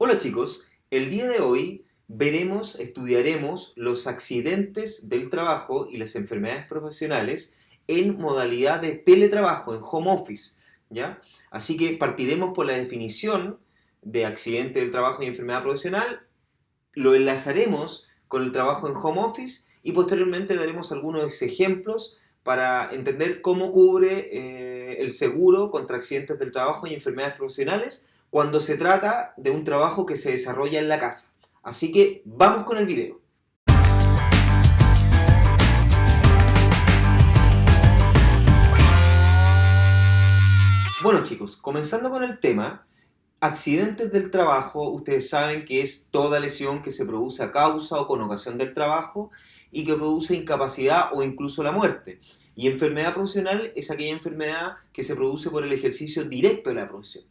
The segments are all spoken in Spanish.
Hola chicos, el día de hoy estudiaremos los accidentes del trabajo y las enfermedades profesionales en modalidad de teletrabajo, en home office, ¿ya? Así que partiremos por la definición de accidente del trabajo y enfermedad profesional, lo enlazaremos con el trabajo en home office y posteriormente daremos algunos ejemplos para entender cómo cubre el seguro contra accidentes del trabajo y enfermedades profesionales cuando se trata de un trabajo que se desarrolla en la casa. Así que vamos con el video. Bueno chicos, comenzando con el tema, accidentes del trabajo, ustedes saben que es toda lesión que se produce a causa o con ocasión del trabajo y que produce incapacidad o incluso la muerte. Y enfermedad profesional es aquella enfermedad que se produce por el ejercicio directo de la profesión.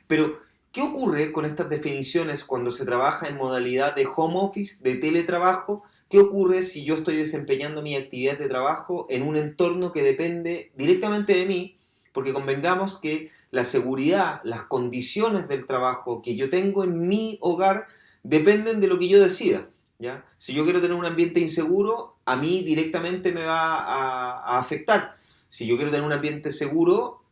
Pero, ¿qué ocurre con estas definiciones cuando se trabaja en modalidad de home office, de teletrabajo? ¿Qué ocurre si yo estoy desempeñando mi actividad de trabajo en un entorno que depende directamente de mí? Porque convengamos que la seguridad, las condiciones del trabajo que yo tengo en mi hogar dependen de lo que yo decida, ¿ya? Si yo quiero tener un ambiente inseguro, a mí directamente me va a afectar. Si yo quiero tener un ambiente seguro,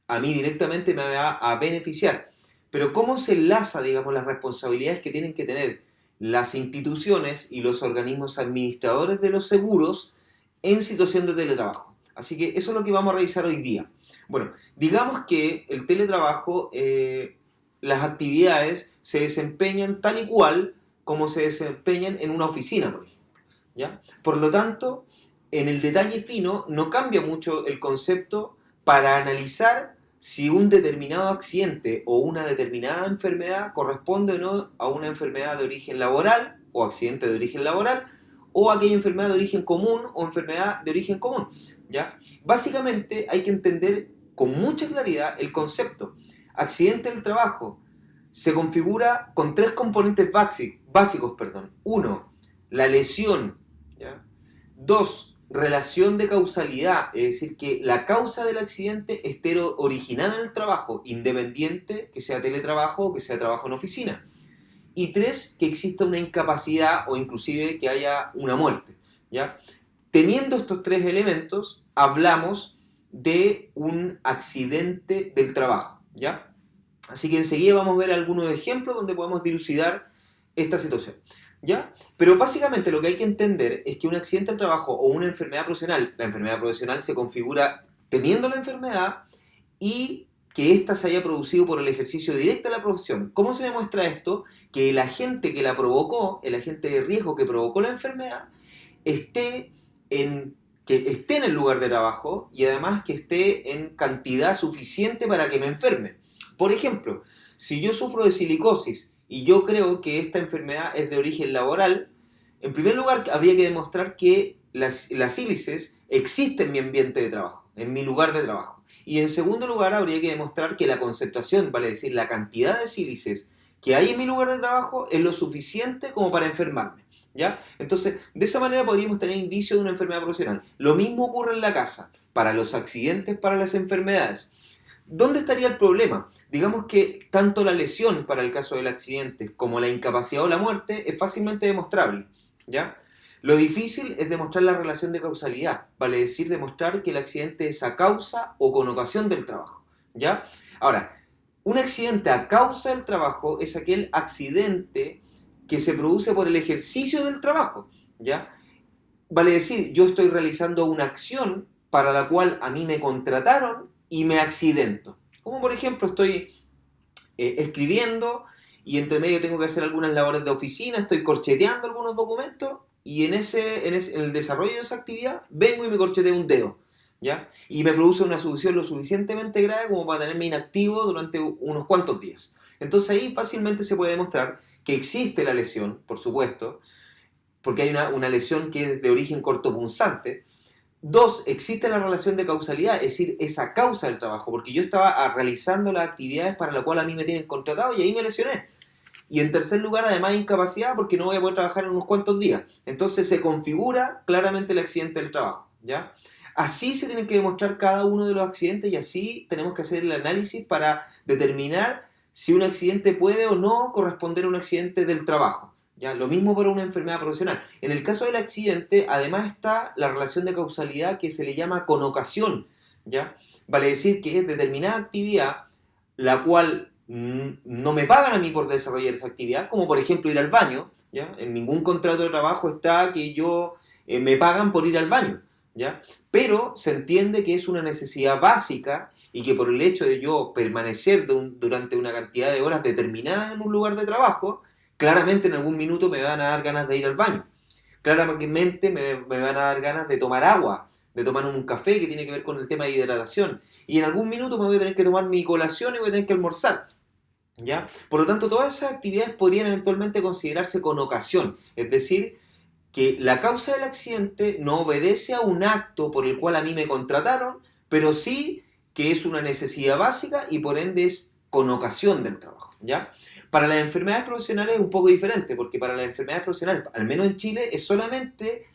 a mí directamente me va a beneficiar. Pero ¿cómo se enlaza, digamos, las responsabilidades que tienen que tener las instituciones y los organismos administradores de los seguros en situación de teletrabajo? Así que eso es lo que vamos a revisar hoy día. Bueno, digamos que el teletrabajo, las actividades se desempeñan tal y cual como se desempeñan en una oficina, por ejemplo, ¿ya? Por lo tanto, en el detalle fino no cambia mucho el concepto para analizar si un determinado accidente o una determinada enfermedad corresponde o no a una enfermedad de origen laboral o accidente de origen laboral o aquella enfermedad de origen común o enfermedad de origen común, ¿ya? Básicamente hay que entender con mucha claridad el concepto. Accidente del trabajo se configura con tres componentes básicos. Uno, la lesión, ¿ya? Dos, relación de causalidad, es decir, que la causa del accidente esté originada en el trabajo, independiente que sea teletrabajo o que sea trabajo en oficina. Y tres, que exista una incapacidad o inclusive que haya una muerte, ¿ya? Teniendo estos tres elementos, hablamos de un accidente del trabajo, ¿ya? Así que enseguida vamos a ver algunos ejemplos donde podemos dilucidar esta situación, ¿ya? Pero básicamente lo que hay que entender es que un accidente del trabajo o una enfermedad profesional, la enfermedad profesional se configura teniendo la enfermedad y que ésta se haya producido por el ejercicio directo de la profesión. ¿Cómo se demuestra esto? Que el agente que la provocó, el agente de riesgo que provocó la enfermedad, esté que esté en el lugar de trabajo y además que esté en cantidad suficiente para que me enferme. Por ejemplo, si yo sufro de silicosis y yo creo que esta enfermedad es de origen laboral, en primer lugar habría que demostrar que la sílice existe en mi ambiente de trabajo, en mi lugar de trabajo. Y en segundo lugar habría que demostrar que la concentración, vale decir, la cantidad de sílices que hay en mi lugar de trabajo es lo suficiente como para enfermarme, ¿ya? Entonces, de esa manera podríamos tener indicios de una enfermedad profesional. Lo mismo ocurre en la casa, para los accidentes, para las enfermedades. ¿Dónde estaría el problema? Digamos que tanto la lesión para el caso del accidente como la incapacidad o la muerte es fácilmente demostrable, ¿ya? Lo difícil es demostrar la relación de causalidad, vale decir, demostrar que el accidente es a causa o con ocasión del trabajo, ¿ya? Ahora, un accidente a causa del trabajo es aquel accidente que se produce por el ejercicio del trabajo, ¿ya? Vale decir, yo estoy realizando una acción para la cual a mí me contrataron y me accidento. Como por ejemplo estoy escribiendo y entre medio tengo que hacer algunas labores de oficina, estoy corcheteando algunos documentos y en el desarrollo de esa actividad vengo y me corcheteo un dedo, ¿ya? Y me produce una solución lo suficientemente grave como para tenerme inactivo durante unos cuantos días. Entonces ahí fácilmente se puede demostrar que existe la lesión, por supuesto, porque hay una lesión que es de origen cortopunzante. Dos, existe la relación de causalidad, es decir, esa causa del trabajo, porque yo estaba realizando las actividades para las cuales a mí me tienen contratado y ahí me lesioné. Y en tercer lugar, además, incapacidad porque no voy a poder trabajar en unos cuantos días. Entonces se configura claramente el accidente del trabajo, ¿ya? Así se tienen que demostrar cada uno de los accidentes y así tenemos que hacer el análisis para determinar si un accidente puede o no corresponder a un accidente del trabajo. ¿Ya? Lo mismo para una enfermedad profesional. En el caso del accidente, además está la relación de causalidad que se le llama conocasión. ¿Ya? Vale decir que es determinada actividad la cual no me pagan a mí por desarrollar esa actividad, como por ejemplo ir al baño. ¿Ya? En ningún contrato de trabajo está que yo me pagan por ir al baño. ¿Ya? Pero se entiende que es una necesidad básica y que por el hecho de yo permanecer durante una cantidad de horas determinada en un lugar de trabajo, claramente en algún minuto me van a dar ganas de ir al baño. Claramente me van a dar ganas de tomar agua, de tomar un café que tiene que ver con el tema de hidratación. Y en algún minuto me voy a tener que tomar mi colación y voy a tener que almorzar. ¿Ya? Por lo tanto, todas esas actividades podrían eventualmente considerarse con ocasión. Es decir, que la causa del accidente no obedece a un acto por el cual a mí me contrataron, pero sí que es una necesidad básica y por ende es con ocasión del trabajo. ¿Ya? Para las enfermedades profesionales es un poco diferente, porque para las enfermedades profesionales, al menos en Chile, es solamente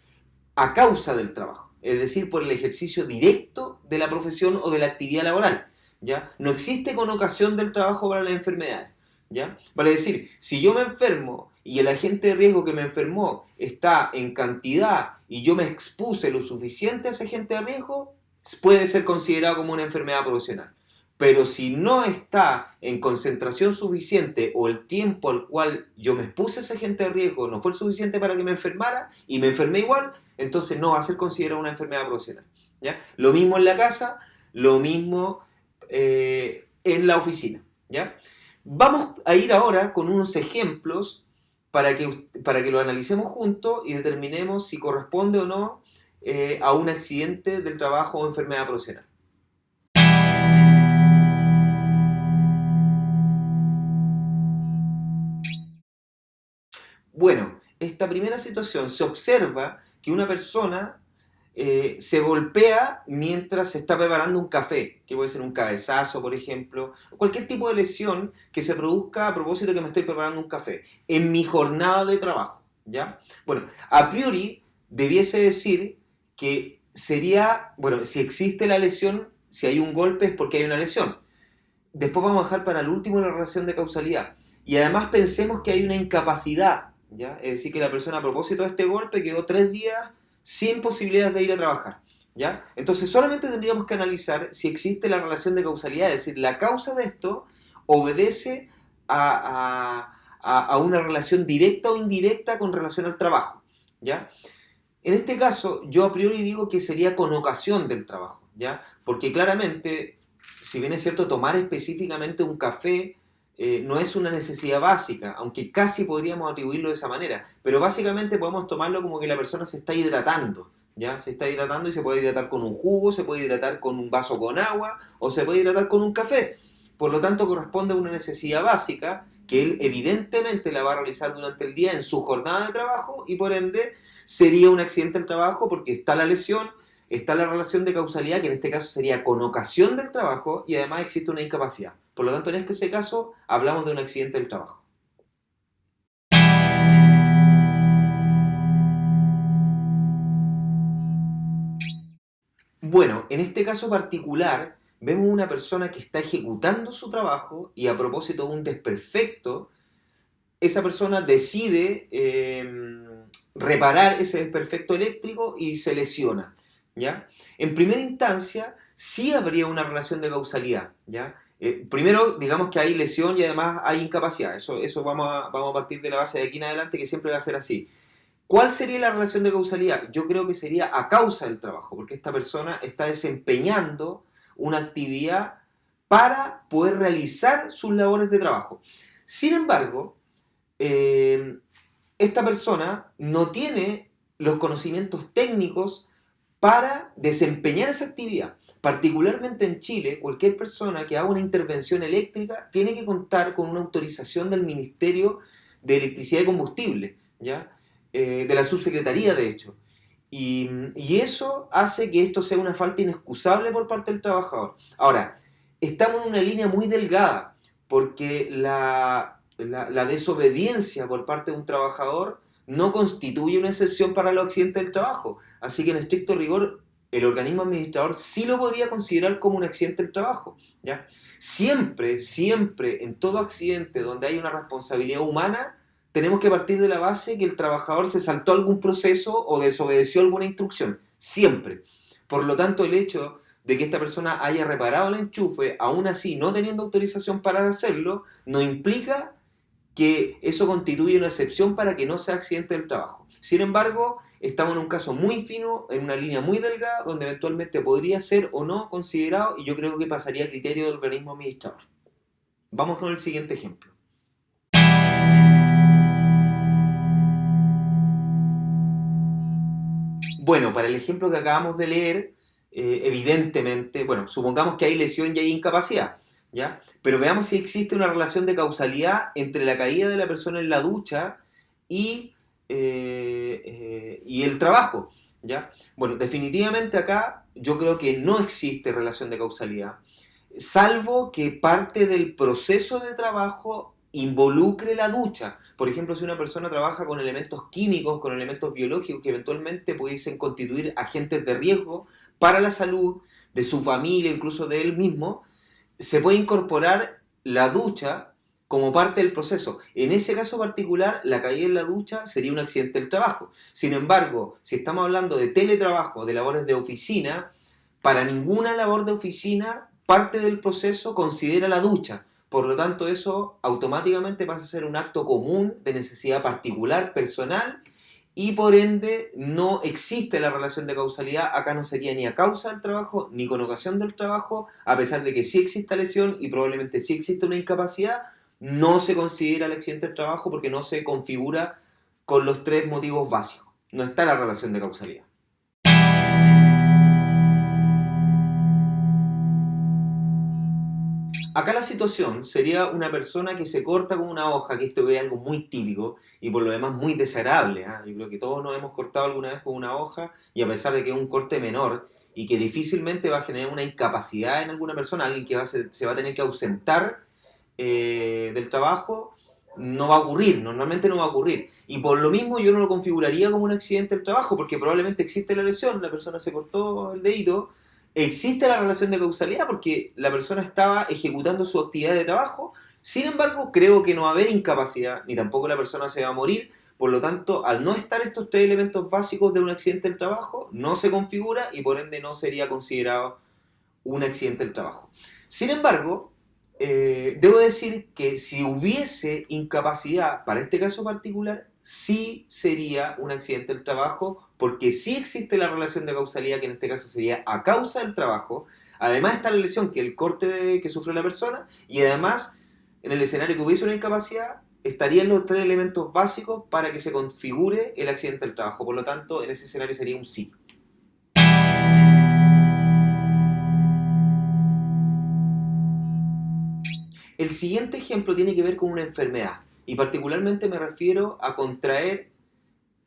a causa del trabajo, es decir, por el ejercicio directo de la profesión o de la actividad laboral. ¿Ya? No existe con ocasión del trabajo para las enfermedades. ¿Ya? Vale decir, si yo me enfermo y el agente de riesgo que me enfermó está en cantidad y yo me expuse lo suficiente a ese agente de riesgo, puede ser considerado como una enfermedad profesional. Pero si no está en concentración suficiente o el tiempo al cual yo me expuse a ese agente de riesgo no fue el suficiente para que me enfermara y me enfermé igual, entonces no va a ser considerado una enfermedad profesional. ¿Ya? Lo mismo en la casa, lo mismo en la oficina. ¿Ya? Vamos a ir ahora con unos ejemplos para que lo analicemos juntos y determinemos si corresponde o no a un accidente del trabajo o enfermedad profesional. Bueno, esta primera situación se observa que una persona se golpea mientras se está preparando un café, que puede ser un cabezazo, por ejemplo, o cualquier tipo de lesión que se produzca a propósito de que me estoy preparando un café, en mi jornada de trabajo, ¿ya? Bueno, a priori debiese decir que sería, bueno, si existe la lesión, si hay un golpe es porque hay una lesión. Después vamos a dejar para el último la relación de causalidad. Y además pensemos que hay una incapacidad, ¿ya? Es decir, que la persona a propósito de este golpe quedó 3 días sin posibilidades de ir a trabajar, ¿ya? Entonces solamente tendríamos que analizar si existe la relación de causalidad, es decir, la causa de esto obedece a una relación directa o indirecta con relación al trabajo, ¿ya? En este caso, yo a priori digo que sería con ocasión del trabajo, ¿ya? Porque claramente, si bien es cierto, tomar específicamente un café no es una necesidad básica, aunque casi podríamos atribuirlo de esa manera, pero básicamente podemos tomarlo como que la persona se está hidratando, ¿ya? Se está hidratando y se puede hidratar con un jugo, se puede hidratar con un vaso con agua o se puede hidratar con un café. Por lo tanto, corresponde a una necesidad básica que él evidentemente la va a realizar durante el día en su jornada de trabajo y por ende sería un accidente del trabajo porque está la lesión, está la relación de causalidad, que en este caso sería con ocasión del trabajo, y además existe una incapacidad. Por lo tanto, en este caso, hablamos de un accidente del trabajo. Bueno, en este caso particular, vemos una persona que está ejecutando su trabajo y a propósito de un desperfecto, esa persona decide reparar ese desperfecto eléctrico y se lesiona, ¿ya? En primera instancia, sí habría una relación de causalidad, ¿ya? Primero, digamos que hay lesión y además hay incapacidad. Eso vamos a partir de la base de aquí en adelante, que siempre va a ser así. ¿Cuál sería la relación de causalidad? Yo creo que sería a causa del trabajo, porque esta persona está desempeñando una actividad para poder realizar sus labores de trabajo. Sin embargo, eh, esta persona no tiene los conocimientos técnicos para desempeñar esa actividad. Particularmente en Chile, cualquier persona que haga una intervención eléctrica tiene que contar con una autorización del Ministerio de Electricidad y Combustible, ¿ya? De la subsecretaría, de hecho. Y eso hace que esto sea una falta inexcusable por parte del trabajador. Ahora, estamos en una línea muy delgada, porque la desobediencia por parte de un trabajador no constituye una excepción para los accidentes del trabajo. Así que en estricto rigor el organismo administrador sí lo podría considerar como un accidente del trabajo, ¿ya? Siempre, siempre, en todo accidente donde hay una responsabilidad humana, tenemos que partir de la base que el trabajador se saltó algún proceso o desobedeció alguna instrucción. Siempre. Por lo tanto, el hecho de que esta persona haya reparado el enchufe, aún así no teniendo autorización para hacerlo, no implica que eso constituye una excepción para que no sea accidente del trabajo. Sin embargo, estamos en un caso muy fino, en una línea muy delgada, donde eventualmente podría ser o no considerado, y yo creo que pasaría a criterio del organismo administrador. Vamos con el siguiente ejemplo. Bueno, para el ejemplo que acabamos de leer, evidentemente, bueno, supongamos que hay lesión y hay incapacidad, ¿ya? Pero veamos si existe una relación de causalidad entre la caída de la persona en la ducha y, y el trabajo, ¿ya? Bueno, definitivamente acá yo creo que no existe relación de causalidad, salvo que parte del proceso de trabajo involucre la ducha. Por ejemplo, si una persona trabaja con elementos químicos, con elementos biológicos que eventualmente pudiesen constituir agentes de riesgo para la salud de su familia, incluso de él mismo, se puede incorporar la ducha como parte del proceso. En ese caso particular, la caída en la ducha sería un accidente del trabajo. Sin embargo, si estamos hablando de teletrabajo, de labores de oficina, para ninguna labor de oficina parte del proceso considera la ducha. Por lo tanto, eso automáticamente pasa a ser un acto común de necesidad particular, personal, y por ende no existe la relación de causalidad. Acá no sería ni a causa del trabajo ni con ocasión del trabajo, a pesar de que sí exista lesión y probablemente sí existe una incapacidad, no se considera el accidente del trabajo porque no se configura con los tres motivos básicos. No está la relación de causalidad. Acá la situación sería una persona que se corta con una hoja, que esto es algo muy típico y por lo demás muy desagradable, ¿eh? Yo creo que todos nos hemos cortado alguna vez con una hoja y a pesar de que es un corte menor y que difícilmente va a generar una incapacidad en alguna persona, alguien que se va a tener que ausentar del trabajo, no va a ocurrir, normalmente no va a ocurrir. Y por lo mismo yo no lo configuraría como un accidente del trabajo, porque probablemente existe la lesión, la persona se cortó el dedito, existe la relación de causalidad porque la persona estaba ejecutando su actividad de trabajo, sin embargo creo que no va a haber incapacidad, ni tampoco la persona se va a morir, por lo tanto, al no estar estos tres elementos básicos de un accidente del trabajo, no se configura y por ende no sería considerado un accidente del trabajo. Sin embargo, debo decir que si hubiese incapacidad para este caso particular, sí sería un accidente del trabajo, porque sí existe la relación de causalidad, que en este caso sería a causa del trabajo. Además está la lesión, que es el corte que sufre la persona, y además, en el escenario que hubiese una incapacidad, estarían los tres elementos básicos para que se configure el accidente del trabajo. Por lo tanto, en ese escenario sería un sí. El siguiente ejemplo tiene que ver con una enfermedad y particularmente me refiero a contraer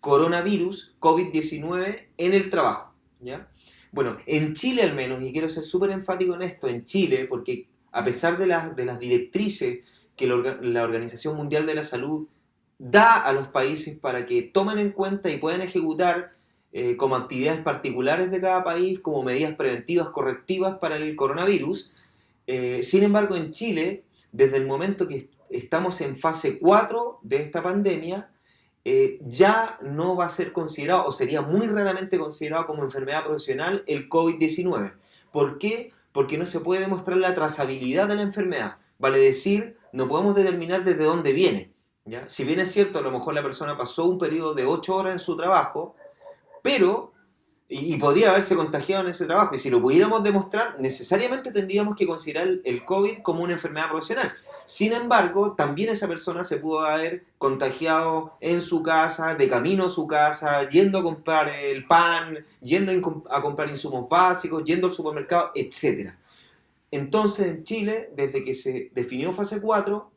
coronavirus, COVID-19, en el trabajo, ¿ya? Bueno, en Chile al menos, y quiero ser súper enfático en esto, en Chile, porque a pesar de las directrices que la Organización Mundial de la Salud da a los países para que tomen en cuenta y puedan ejecutar como actividades particulares de cada país, como medidas preventivas correctivas para el coronavirus, sin embargo en Chile, desde el momento que estamos en fase 4 de esta pandemia, ya no va a ser considerado, o sería muy raramente considerado como enfermedad profesional el COVID-19. ¿Por qué? Porque no se puede demostrar la trazabilidad de la enfermedad. Vale decir, no podemos determinar desde dónde viene, ¿ya? Si bien es cierto, a lo mejor la persona pasó un periodo de 8 horas en su trabajo, pero y podría haberse contagiado en ese trabajo. Y si lo pudiéramos demostrar, necesariamente tendríamos que considerar el COVID como una enfermedad profesional. Sin embargo, también esa persona se pudo haber contagiado en su casa, de camino a su casa, yendo a comprar el pan, yendo a comprar insumos básicos, yendo al supermercado, etcétera. Entonces, en Chile, desde que se definió fase 4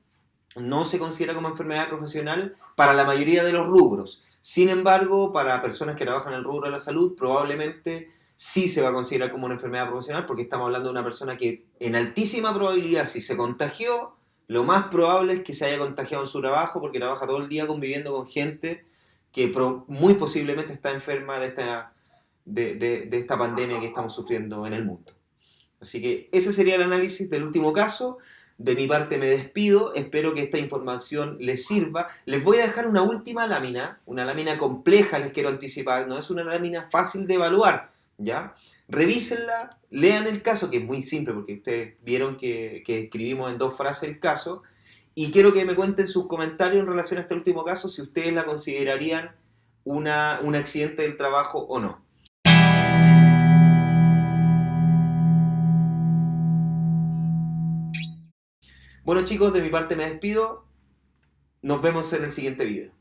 no se considera como enfermedad profesional para la mayoría de los rubros. Sin embargo, para personas que trabajan en el rubro de la salud, probablemente sí se va a considerar como una enfermedad profesional porque estamos hablando de una persona que en altísima probabilidad, si se contagió, lo más probable es que se haya contagiado en su trabajo porque trabaja todo el día conviviendo con gente que muy posiblemente está enferma de esta pandemia que estamos sufriendo en el mundo. Así que ese sería el análisis del último caso. De mi parte me despido, espero que esta información les sirva. Les voy a dejar una última lámina, una lámina compleja, les quiero anticipar, no es una lámina fácil de evaluar, ¿ya? Revísenla, lean el caso, que es muy simple porque ustedes vieron que escribimos en 2 frases el caso, y quiero que me cuenten sus comentarios en relación a este último caso, si ustedes la considerarían un accidente del trabajo o no. Bueno chicos, de mi parte me despido. Nos vemos en el siguiente video.